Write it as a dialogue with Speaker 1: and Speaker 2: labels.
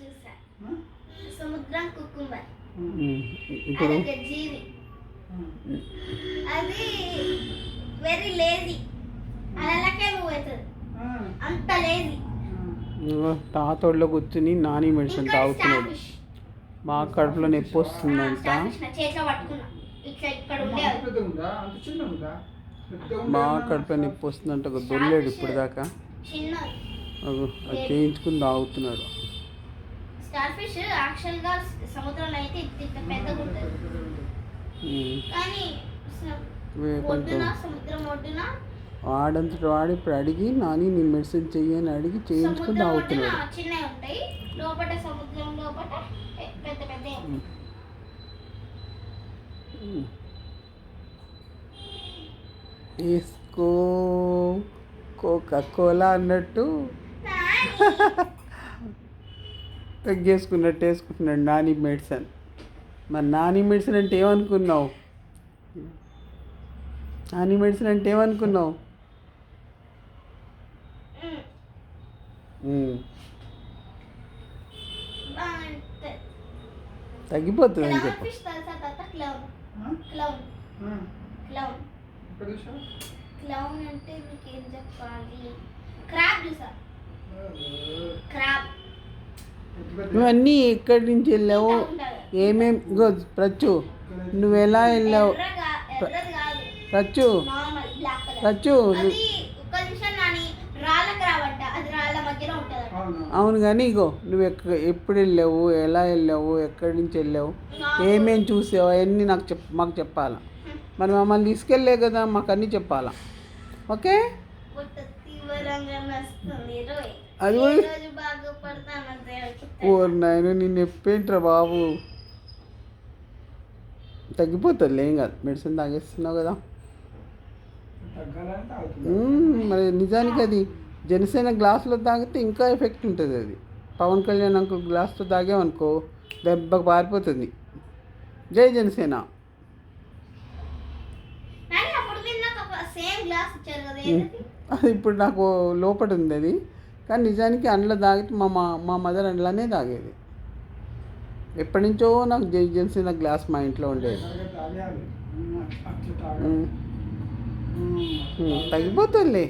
Speaker 1: చూసా. సముద్రం కుకుంబర్
Speaker 2: ఇప్పుడు
Speaker 1: అదొక జీవి. అది వెరీ లేజీ. అలలకే మూవ్ అవుతుంది, అంత లేజీ.
Speaker 2: తాతోళ్ళలో కూర్చుని నాని మెడిసిన్ తాగుతున్నాడు. మా కడుపులో నొప్పి వస్తుందంట.
Speaker 1: చేతిలో పట్టుకున్నా, ఇట్లా ఇక్కడ ఉండే
Speaker 2: మా కడుపులో నొప్పి వస్తుందంట. ఒక దొల్లాడు ఇప్పుడు దాకా,
Speaker 1: చిన్న
Speaker 2: అది చేయించుకుని తాగుతున్నాడు.
Speaker 1: స్టార్ ఫిష్ యాక్చువల్ గా సముద్రంలో అయితే ఇంత పెద్దగా ఉంటుంది, కానీ ఒడ్డున సముద్రం ఒడ్డున
Speaker 2: వాడంతటి వాడు ఇప్పుడు అడిగి నాని నీ మెడిసిన్ చెయ్యి అని అడిగి చేయించుకుని తాగుతున్నాడు.
Speaker 1: చిన్నవి ఉంటాయి లోపల, సముద్రం లోపల పెద్ద పెద్ద.
Speaker 2: వేసుకో కోకా కోలా అన్నట్టు తగ్గేసుకున్నట్టు వేసుకుంటున్నాడు నాని మెడిసిన్. మరి నాని మెడిసిన్ అంటే ఏమనుకున్నావు? నాని మెడిసిన్ అంటే ఏమనుకున్నావు? తగ్గిపోతుంది అని చెప్పు.
Speaker 1: క్లౌన్ అంటే మీకు ఏం చెప్పాలి? క్రాబ్ చూసా, క్రాబ్.
Speaker 2: నువ్వన్నీ ఎక్కడి నుంచి వెళ్ళావు? ఏమేమి ఇగో ప్రచ్చు, నువ్వు ఎలా వెళ్ళావు? ప్రచ్చు ప్రచ్చు అవును, కానీ ఇగో నువ్వు ఎప్పుడు వెళ్ళావు, ఎలా వెళ్ళావు, ఎక్కడి నుంచి వెళ్ళావు, ఏమేమి చూసావు అవన్నీ నాకు మాకు చెప్పాలా. మరి మమ్మల్ని తీసుకెళ్ళే కదా, మాకు అన్నీ చెప్పాలా. ఓకే, అది ఓరు నాయన నిన్ను ఎప్పేంట్రా బాబు. తగ్గిపోతుంది, ఏం కాదు, మెడిసిన్ తాగేస్తున్నావు కదా. మరి నిజానికి అది జనసేన గ్లాసులో తాగితే ఇంకా ఎఫెక్ట్ ఉంటుంది. అది పవన్ కళ్యాణ్ అంకుల్ గ్లాస్తో తాగామనుకో దెబ్బకు పారిపోతుంది. జై జనసేన. అది ఇప్పుడు నాకు లోపల ఉంది అది, కానీ నిజానికి అందులో తాగితే మా మదర్ అందులోనే తాగేది. ఎప్పటి నుంచో నాకు జై జనసేన గ్లాస్ మా ఇంట్లో ఉండేది. తగ్గిపోతుందిలే.